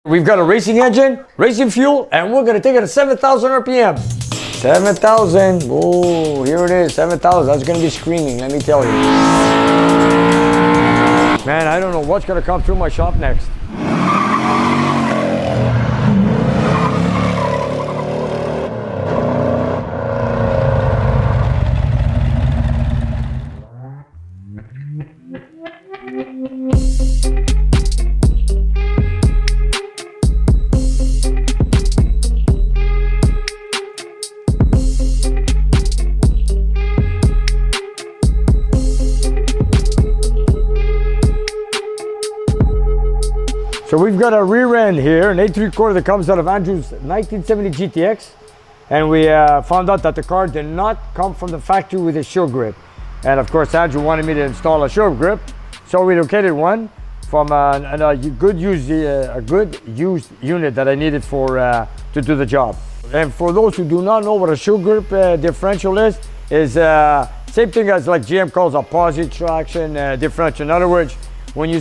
We've got a racing engine, racing fuel, and we're gonna take it at 7,000 RPM. 7,000, oh, here it is, 7,000. That's gonna be screaming, let me tell you. Man, I don't know what's gonna come through my shop next. So we've got a rear end here, an 8.75 that comes out of Andrew's 1970 GTX. And we found out that the car did not come from the factory with a show grip. And of course, Andrew wanted me to install a show grip. So we located one from a good used unit that I needed for to do the job. And for those who do not know what a show grip differential is same thing as like GM calls a positive traction differential. In other words, when you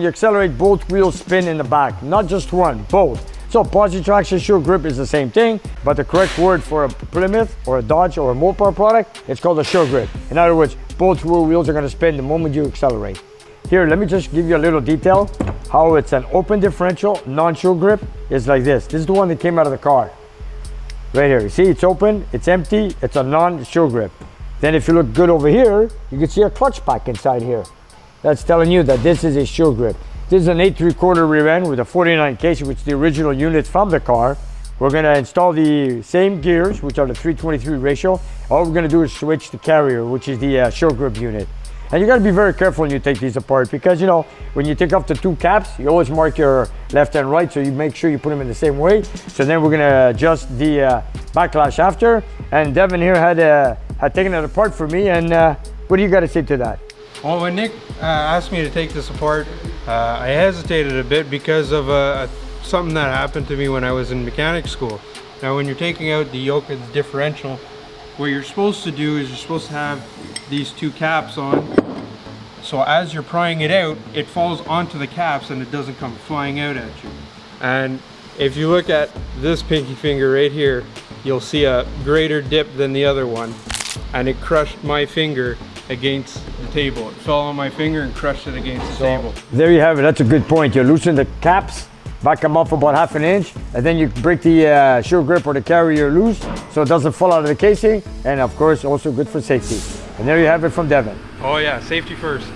accelerate, both wheels spin in the back, not just one, both. So positive traction shoe grip is the same thing, but the correct word for a Plymouth or a Dodge or a Mopar product, it's called a shoe grip. In other words, both wheels are gonna spin the moment you accelerate. Here, let me just give you a little detail how it's an open differential, non-shoe grip. It's like this. This is the one that came out of the car. Right here, you see it's open, it's empty, it's a non-shoe grip. Then if you look good over here, you can see a clutch pack inside here. That's telling you that this is a shoe grip. This is an 8.75 rear end with a 49 casing, which is the original unit from the car. We're gonna install the same gears, which are the 323 ratio. All we're gonna do is switch the carrier, which is the shoe grip unit. And you gotta be very careful when you take these apart because, you know, when you take off the two caps, you always mark your left and right, so you make sure you put them in the same way. So then we're gonna adjust the backlash after. And Devin here had taken it apart for me, and what do you gotta say to that? Well, when Nick asked me to take this apart, I hesitated a bit because of something that happened to me when I was in mechanic school. Now, when you're taking out the yoke of the differential, what you're supposed to do is you're supposed to have these two caps on. So as you're prying it out, it falls onto the caps and it doesn't come flying out at you. And if you look at this pinky finger right here, you'll see a greater dip than the other one. And it crushed my finger against the table. It fell on my finger and crushed it against the table. There you have it. That's a good point. You loosen the caps, back them off about ½ an inch, and then you break the shoe grip or the carrier loose so it doesn't fall out of the casing, and of course also good for safety. And there you have it from Devin. Oh yeah, safety first.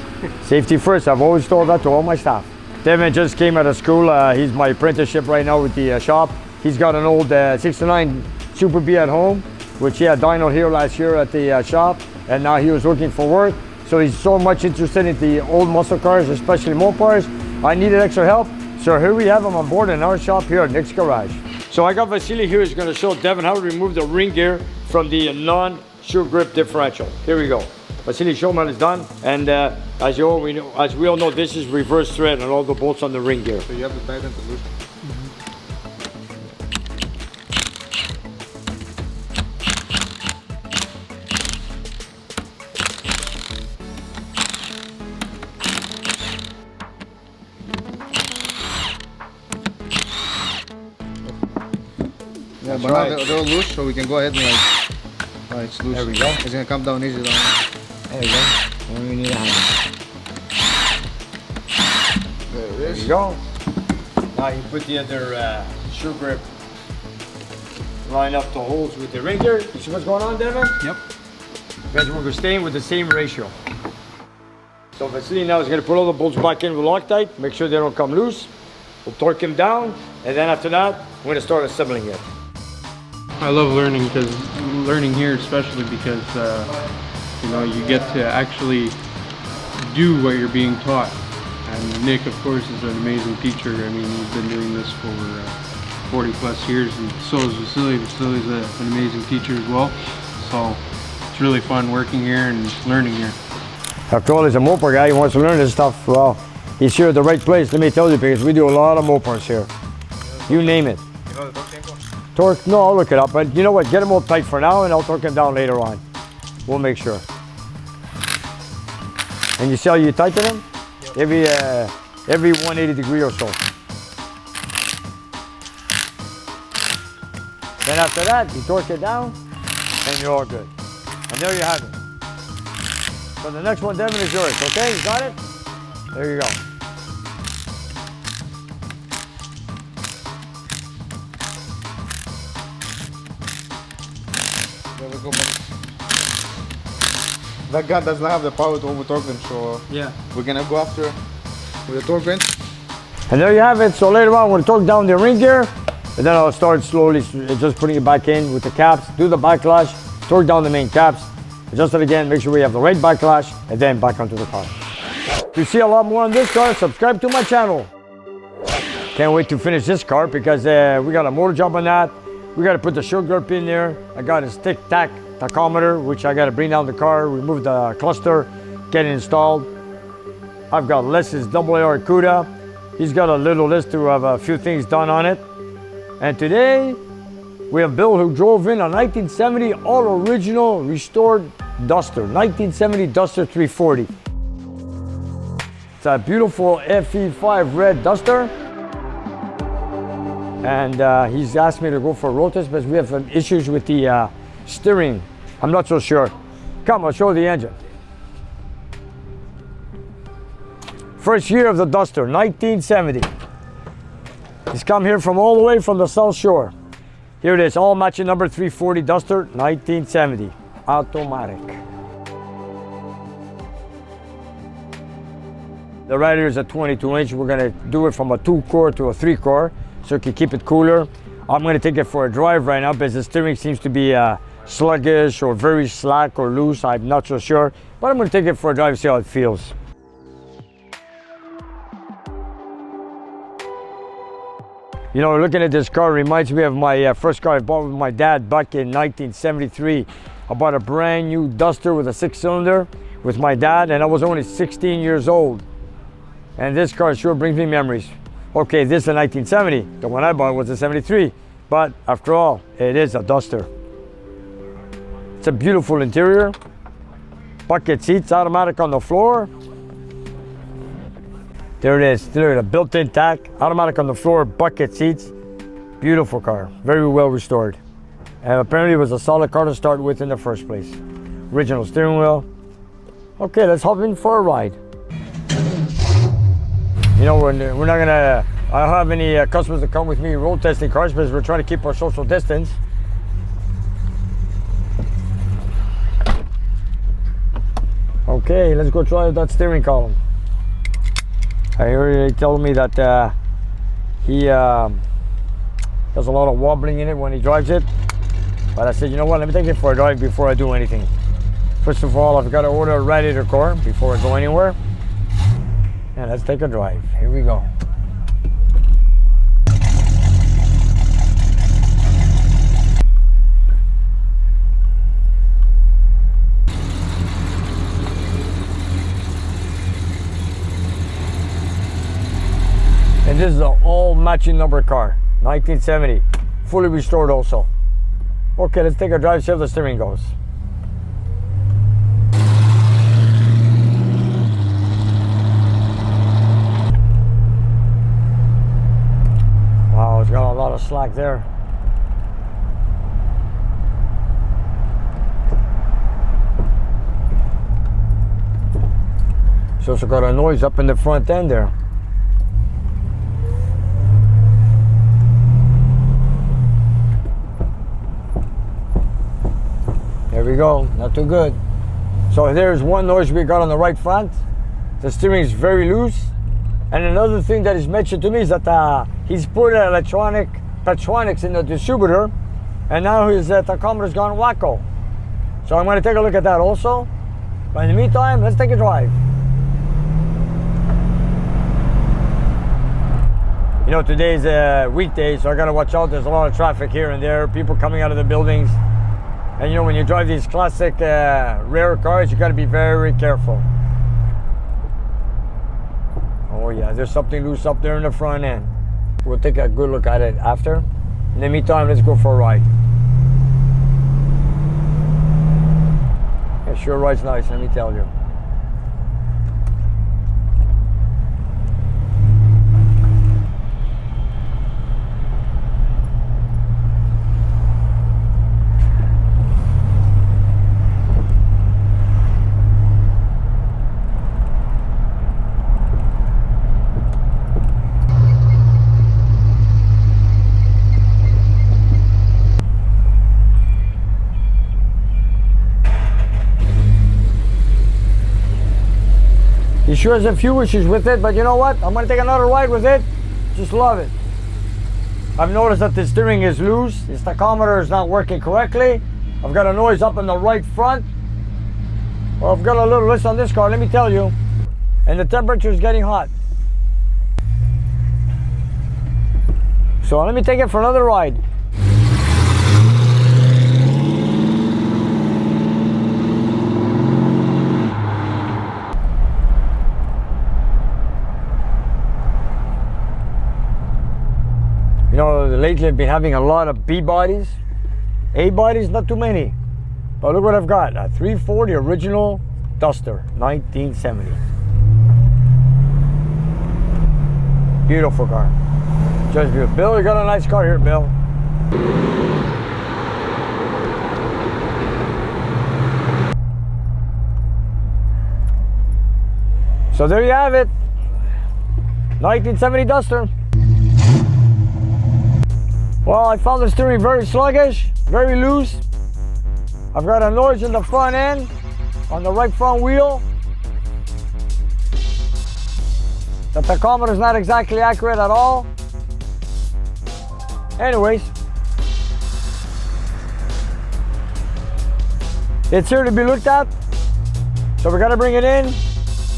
Safety first. I've always told that to all my staff. Devin just came out of school. He's my apprenticeship right now with the shop. He's got an old 69 Super B at home, which he had dynoed here last year at the shop. And now he was looking for work. So he's so much interested in the old muscle cars, especially Mopars. I needed extra help. So here we have him on board in our shop here at Nick's Garage. So I got Vasily here who's gonna show Devin how to remove the ring gear from the non-shoe grip differential. Here we go. Vasily, show him how it's done. And as we all know, this is reverse thread on all the bolts on the ring gear. So you have the bag and the loop. Yeah, but now they're all loose, so we can go ahead and like, it's loose. There we go. It's gonna come down easy. There you go. Only we need a hand. There you go. Now you put the other shoe grip, line up the holes with the ring gear. You see what's going on, Devin? Yep. Guys, we're staying with the same ratio. So Vasily now is going to put all the bolts back in with Loctite, make sure they don't come loose. We'll torque him down, and then after that, we're going to start assembling it. I love learning here, especially because you know, you get to actually do what you're being taught. And Nick, of course, is an amazing teacher. I mean, he's been doing this for 40 plus years, and so is Vasily. Vasily's an amazing teacher as well. So it's really fun working here and learning here. After all, he's a Mopar guy. He wants to learn this stuff. Well, he's here at the right place. Let me tell you, because we do a lot of Mopars here. You name it. You know the torque tempo? Torque? No, I'll look it up. But you know what? Get him all tight for now, and I'll torque him down later on. We'll make sure. And you see how you tighten them? Yep. Every 180 degree or so. Then after that, you torque it down and you're all good. And there you have it. So the next one, Devin, is yours, okay? You got it? There you go. There we go, buddy. That gun does not have the power to over torque them, so Yeah. we're gonna go after with the torque wrench. And there you have it. So later on, we're going to torque down the ring gear, and then I'll start slowly just putting it back in with the caps, do the backlash, torque down the main caps, adjust it again, make sure we have the right backlash, and then back onto the car. To see a lot more on this car, subscribe to my channel. Can't wait to finish this car because we got a motor job on that. We got to put the show grip in there. I got a stick tack tachometer, which I got to bring down the car, remove the cluster, get it installed. I've got Les's AA CUDA. He's got a little list to have a few things done on it. And today, we have Bill who drove in a 1970 all original restored Duster, 1970 Duster 340. It's a beautiful FE5 red Duster. And he's asked me to go for a road test because we have some issues with the steering. I'm not so sure. Come, I'll show the engine. First year of the Duster, 1970. He's come here from all the way from the South Shore. Here it is, all matching number 340 Duster, 1970, automatic. The radiator is a 22-inch. We're gonna do it from a 2-core to a 3-core so it can keep it cooler. I'm gonna take it for a drive right now because the steering seems to be sluggish or very slack or loose. I'm not so sure, but I'm gonna take it for a drive, see how it feels. You know, looking at this car reminds me of my first car I bought with my dad back in 1973. I bought a brand new Duster with a 6-cylinder with my dad, and I was only 16 years old. And this car sure brings me memories. Okay, this is a 1970. The one I bought was a 73. But after all, it is a Duster. It's a beautiful interior. Bucket seats, automatic on the floor. There it is, there a built-in tack, automatic on the floor, bucket seats. Beautiful car, very well restored. And apparently it was a solid car to start with in the first place. Original steering wheel. Okay, let's hop in for a ride. You know, we're not gonna, I don't have any customers that come with me road testing cars because we're trying to keep our social distance. Okay, let's go try that steering column. I heard he told me that he does a lot of wobbling in it when he drives it. But I said, you know what, let me take it for a drive before I do anything. First of all, I've got to order a radiator core before I go anywhere. And let's take a drive. Here we go. And this is an all matching number car, 1970, fully restored also. Okay, let's take a drive, see how the steering goes. Wow, it's got a lot of slack there. It's also got a noise up in the front end there. There we go, not too good. So there's one noise we got on the right front. The steering is very loose. And another thing that is mentioned to me is that he's put electronics in the distributor, and now his tachometer's gone wacko. So I'm going to take a look at that also. But in the meantime, let's take a drive. You know, today's a weekday, so I got to watch out. There's a lot of traffic here and there, people coming out of the buildings. And you know, when you drive these classic rare cars, you got to be very careful. Oh yeah, there's something loose up there in the front end. We'll take a good look at it after. In the meantime, let's go for a ride. It sure rides nice, let me tell you. He sure has a few issues with it, but you know what? I'm gonna take another ride with it. Just love it. I've noticed that the steering is loose. The tachometer is not working correctly. I've got a noise up in the right front. Well, I've got a little list on this car, let me tell you. And the temperature is getting hot. So let me take it for another ride. You know, lately I've been having a lot of B bodies. A bodies, not too many. But look what I've got, a 340 original Duster, 1970. Beautiful car. Just beautiful. Bill, you got a nice car here, Bill. So there you have it. 1970 Duster. Well, I found the steering very sluggish, very loose. I've got a noise in the front end, on the right front wheel. The tachometer is not exactly accurate at all. Anyways, it's here to be looked at. So we gotta bring it in,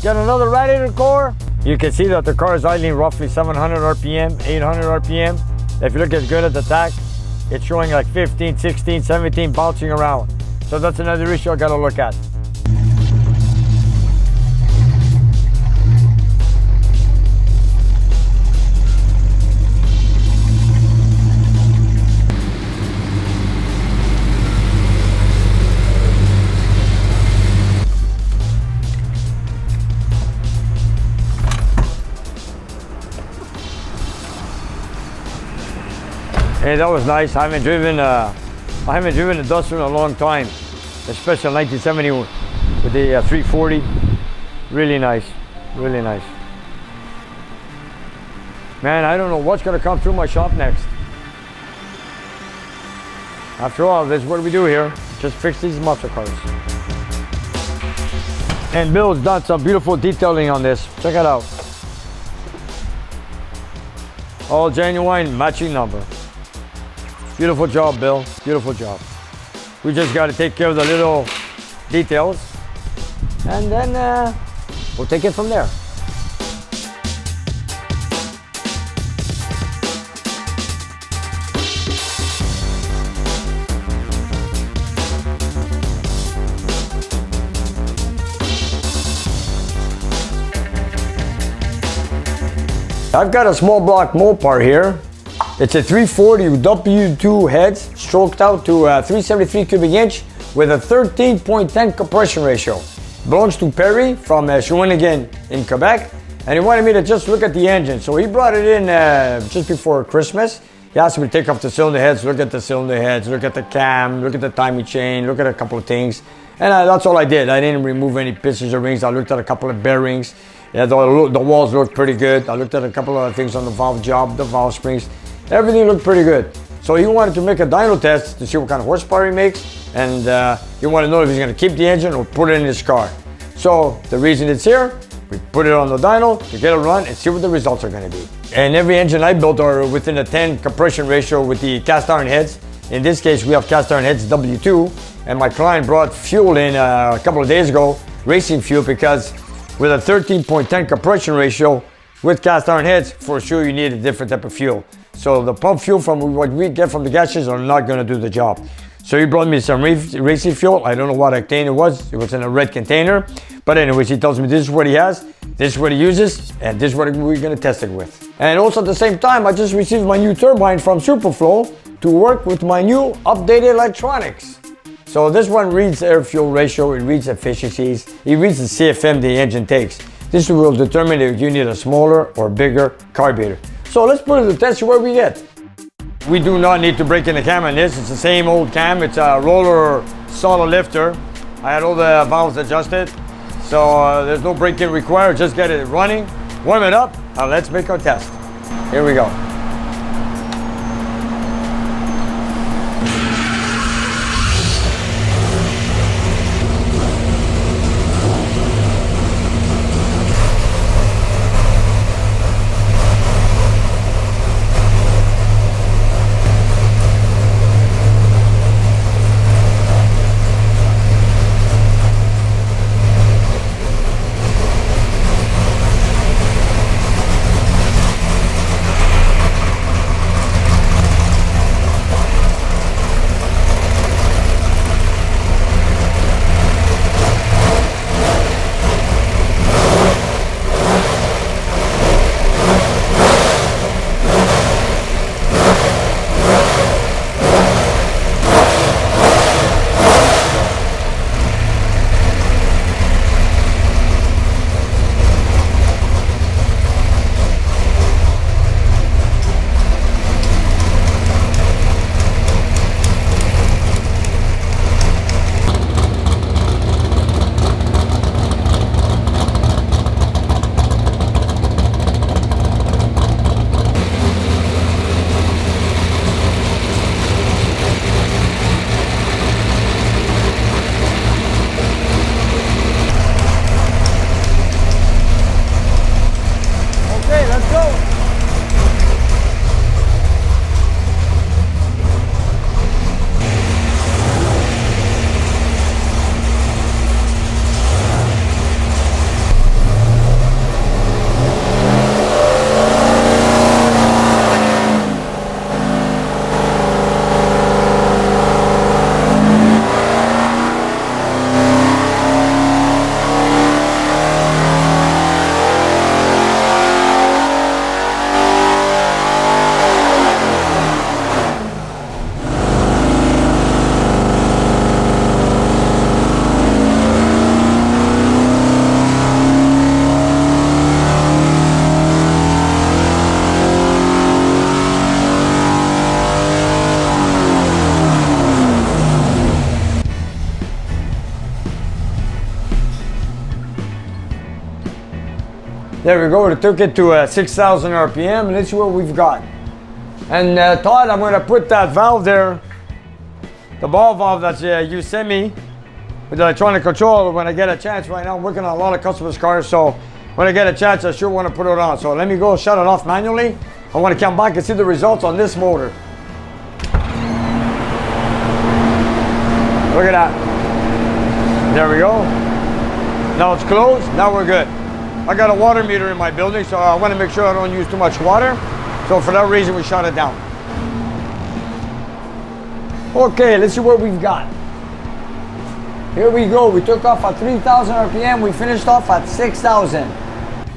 get another radiator core. You can see that the car is idling roughly 700 RPM, 800 RPM. If you look at good at the tach, it's showing like 15, 16, 17 bouncing around. So that's another issue I gotta look at. Hey, that was nice. I haven't driven a Duster in a long time, especially in 1970 with the 340. Really nice, really nice. Man, I don't know what's gonna come through my shop next. After all, this is what we do here. Just fix these muscle cars. And Bill's done some beautiful detailing on this. Check it out. All genuine matching number. Beautiful job, Bill. Beautiful job. We just got to take care of the little details, and then we'll take it from there. I've got a small block Mopar here. It's a 340 W2 heads, stroked out to 373 cubic inch with a 13.10 compression ratio. Belongs to Perry from Shawinigan in Quebec, and he wanted me to just look at the engine. So he brought it in just before Christmas. He asked me to take off the cylinder heads, look at the cylinder heads, look at the cam, look at the timing chain, look at a couple of things. And that's all I did. I didn't remove any pistons or rings. I looked at a couple of bearings. Yeah, the walls looked pretty good. I looked at a couple of things on the valve job, the valve springs. Everything looked pretty good. So he wanted to make a dyno test to see what kind of horsepower he makes, and he wanted to know if he's going to keep the engine or put it in his car. So the reason it's here, we put it on the dyno to get a run and see what the results are going to be. And every engine I built are within a 10 compression ratio with the cast iron heads. In this case, we have cast iron heads W2, and my client brought fuel in a couple of days ago, racing fuel, because with a 13.10 compression ratio with cast iron heads, for sure you need a different type of fuel. So the pump fuel from what we get from the gas stations are not going to do the job. So he brought me some racing fuel. I don't know what octane it was. It was in a red container. But anyways, he tells me this is what he has, this is what he uses, and this is what we're going to test it with. And also at the same time, I just received my new turbine from Superflow to work with my new updated electronics. So this one reads air fuel ratio, it reads efficiencies, it reads the CFM the engine takes. This will determine if you need a smaller or bigger carburetor. So let's put it to the test, see what we get. We do not need to break in the cam on this. It's the same old cam. It's a roller solid lifter. I had all the valves adjusted. So there's no break-in required. Just get it running, warm it up, and let's make our test. Here we go. There we go. We took it to 6,000 RPM. Let's see what we've got. And Todd, I'm going to put that valve there, the ball valve that you sent me with the electronic control. When I get a chance, right now I'm working on a lot of customers' cars, so when I get a chance, I sure want to put it on. So let me go shut it off manually. I want to come back and see the results on this motor. Look at that. There we go. Now it's closed. Now we're good. I got a water meter in my building, so I want to make sure I don't use too much water. So for that reason, we shut it down. Okay, let's see what we've got. Here we go. We took off at 3,000 RPM. We finished off at 6,000.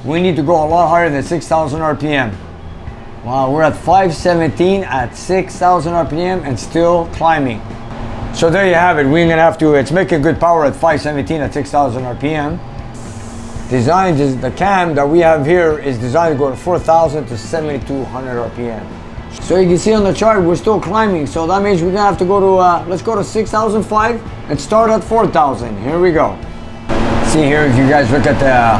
We need to go a lot higher than 6,000 RPM. Wow, we're at 517 at 6,000 RPM and still climbing. So there you have it. We're gonna have to, it's making good power at 517 at 6,000 RPM. The cam that we have here is designed to go to 4,000 to 7,200 RPM. So you can see on the chart, we're still climbing. So that means we're gonna have to go to, let's go to 6,005 and start at 4,000. Here we go. See here, if you guys look at the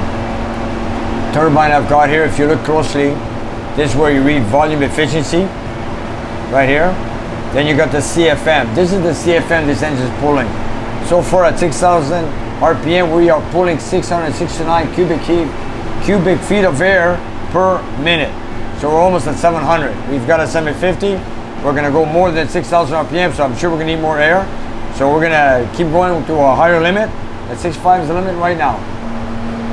turbine I've got here, if you look closely, this is where you read volume efficiency, right here. Then you got the CFM. This is the CFM this engine is pulling. So far at 6,000 RPM, we are pulling 669 cubic feet of air per minute. So we're almost at 700. We've got a 750. We're gonna go more than 6,000 RPM, so I'm sure we're gonna need more air. So we're gonna keep going to a higher limit. At 6.5 is the limit right now.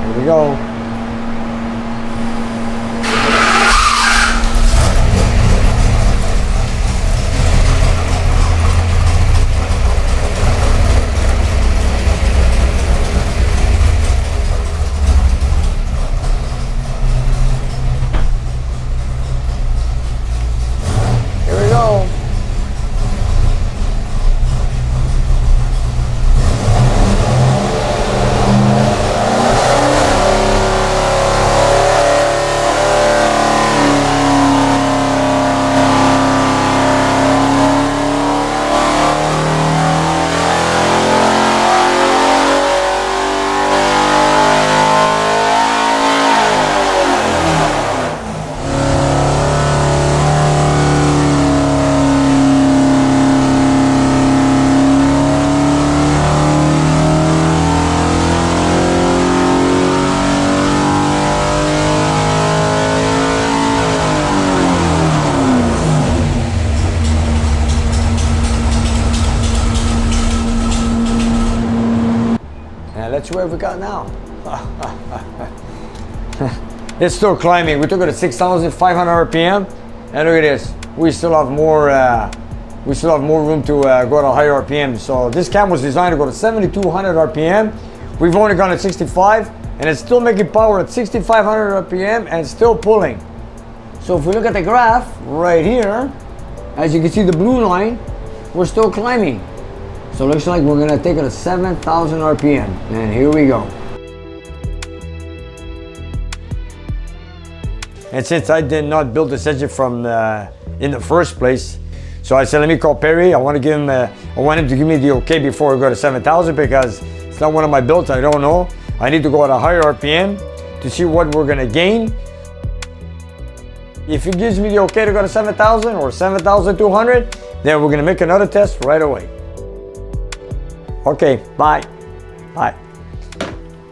Here we go. Let's see what we got now. It's still climbing. We took it at 6,500 RPM, and look at this. We still have more. We still have more room to go to higher RPM. So this cam was designed to go to 7,200 RPM. We've only gone at 65, and it's still making power at 6,500 RPM and still pulling. So if we look at the graph right here, as you can see the blue line, we're still climbing. So it looks like we're gonna take it at 7,000 RPM. And here we go. And since I did not build this engine from in the first place, so I said, let me call Perry. I want him to give me the okay before we go to 7,000 because it's not one of my builds. I don't know. I need to go at a higher RPM to see what we're gonna gain. If he gives me the okay to go to 7,000 or 7,200, then we're gonna make another test right away. Okay, bye. Bye.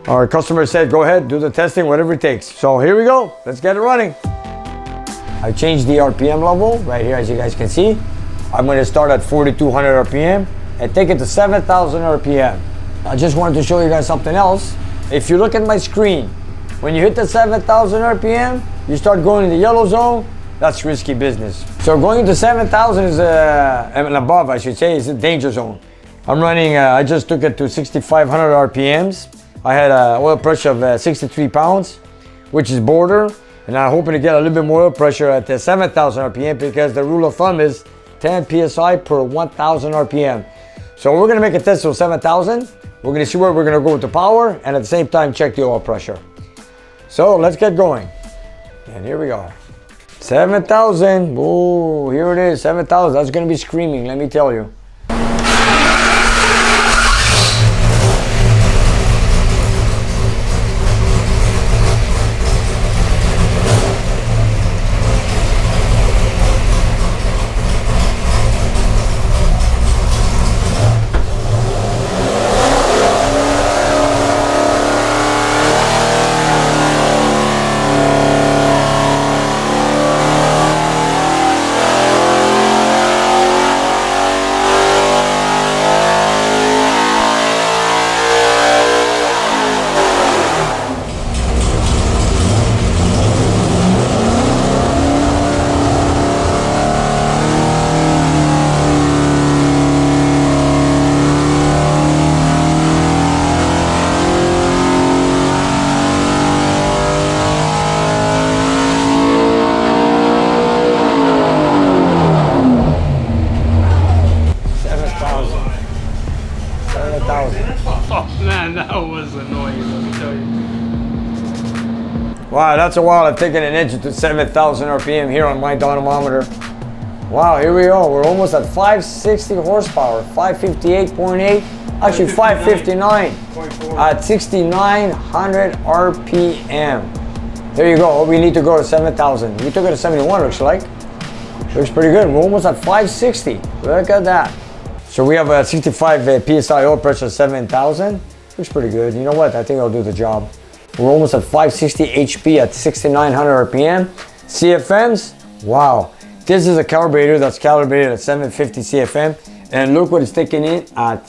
Our customer said, go ahead, do the testing, whatever it takes. So here we go, let's get it running. I changed the RPM level right here, as you guys can see. I'm gonna start at 4,200 RPM and take it to 7,000 RPM. I just wanted to show you guys something else. If you look at my screen, when you hit the 7,000 RPM, you start going in the yellow zone, that's risky business. So going to 7,000 is, and above I should say, is a danger zone. I'm running, I just took it to 6,500 RPMs. I had an oil pressure of 63 pounds, which is border. And I'm hoping to get a little bit more oil pressure at the 7,000 RPM because the rule of thumb is 10 PSI per 1,000 RPM. So we're gonna make a test of 7,000. We're gonna see where we're gonna go with the power and at the same time check the oil pressure. So let's get going. And here we go. 7,000, oh, here it is, 7,000. That's gonna be screaming, let me tell you. Wow, that's a while. I've taken an engine to 7,000 RPM here on my dynamometer. Wow, here we go. We're almost at 560 horsepower, 558.8, actually 559 at 6,900 RPM. There you go. We need to go to 7,000. We took it to 71, looks like. Looks pretty good. We're almost at 560. Look at that. So we have a 65 PSI oil pressure, 7,000. Looks pretty good. You know what? I think I'll do the job. We're almost at 560 HP at 6,900 RPM. CFMs, wow. This is a carburetor that's calibrated at 750 CFM. And look what it's taking in at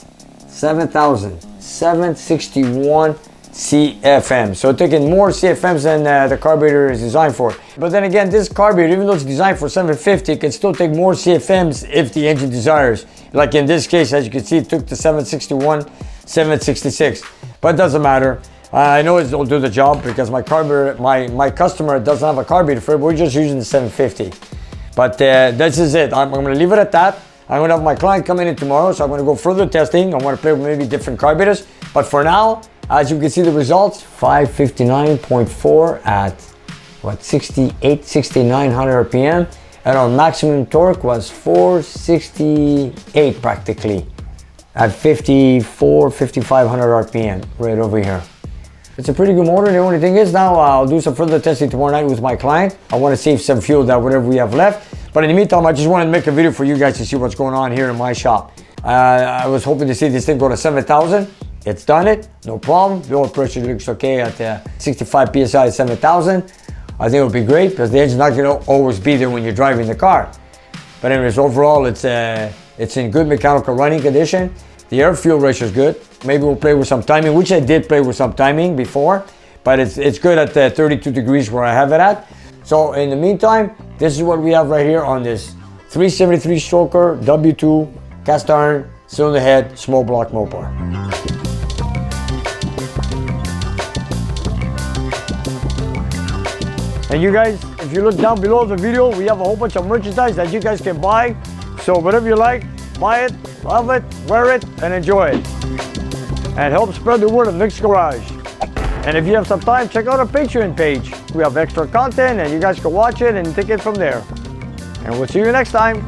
761 CFM. So it's taking more CFMs than the carburetor is designed for. But then again, this carburetor, even though it's designed for 750, it can still take more CFMs if the engine desires. Like in this case, as you can see, it took the 761, 766. But it doesn't matter. I know it'll do the job because my carburetor, my customer doesn't have a carburetor for it. We're just using the 750. But this is it. I'm going to leave it at that. I'm going to have my client come in tomorrow, so I'm going to go further testing. I want to play with maybe different carburetors. But for now, as you can see the results, 559.4 at what, 68, 6,900 RPM. And our maximum torque was 468 practically at 54, 5,500 RPM right over here. It's a pretty good motor. The only thing is now I'll do some further testing tomorrow night with my client. I want to save some fuel, that whatever we have left. But in the meantime, I just wanted to make a video for you guys to see what's going on here in my shop. I was hoping to see this thing go to 7,000. It's done it, no problem. The oil pressure looks okay at 65 PSI at 7,000. I think it'll be great because the engine's not going to always be there when you're driving the car. But anyways, overall, it's in good mechanical running condition. The air fuel ratio is good. Maybe we'll play with some timing, which I did play with some timing before, but it's good at 32 degrees where I have it at. So in the meantime, this is what we have right here on this 373 stroker W2 cast iron cylinder head small block Mopar. And you guys, if you look down below the video, we have a whole bunch of merchandise that you guys can buy. So whatever you like, buy it, love it, wear it, and enjoy it. And help spread the word of Nick's Garage. And if you have some time, check out our Patreon page. We have extra content and you guys can watch it and take it from there. And we'll see you next time.